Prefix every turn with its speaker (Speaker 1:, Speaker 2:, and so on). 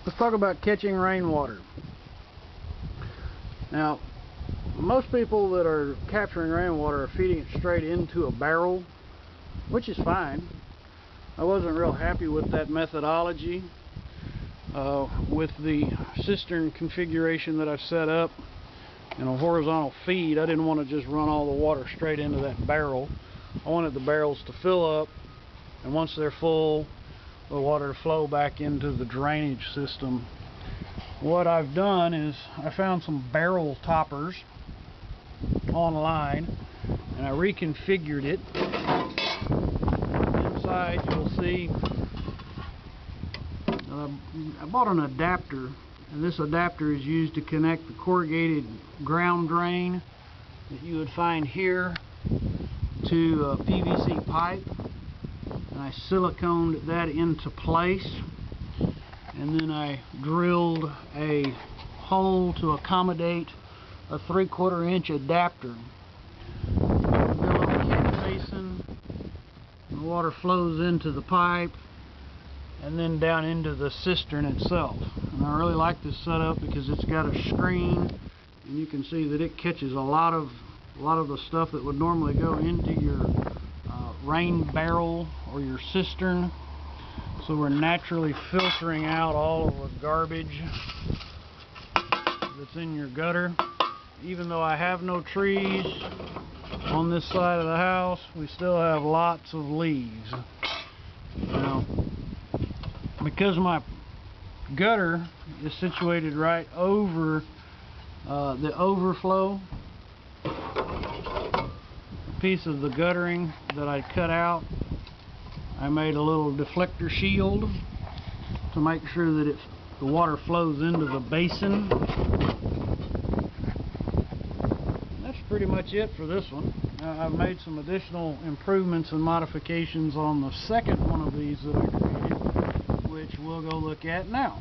Speaker 1: Let's talk about catching rainwater. Now, most people that are capturing rainwater are feeding it straight into a barrel, which is fine. I wasn't real happy with that methodology. With the cistern configuration that I've set up in a horizontal feed, I didn't want to just run all the water straight into that barrel. I wanted the barrels to fill up, and once they're full, the water to flow back into the drainage system. What I've done is I found some barrel toppers online, and I reconfigured it. Inside you'll see I bought an adapter, and this adapter is used to connect the corrugated ground drain that you would find here to a PVC pipe, and I siliconed that into place, and then I drilled a hole to accommodate a 3/4 inch adapter. The little catch basin, the water flows into the pipe and then down into the cistern itself. And I really like this setup because it's got a screen, and you can see that it catches a lot of the stuff that would normally go into your rain barrel or your cistern. So we're naturally filtering out all of the garbage that's in your gutter. Even though I have no trees on this side of the house, we still have lots of leaves. Now, because my gutter is situated right over the overflow piece of the guttering that I cut out, I made a little deflector shield to make sure that the water flows into the basin. That's pretty much it for this one. I've made some additional improvements and modifications on the second one of these that I created, which we'll go look at now.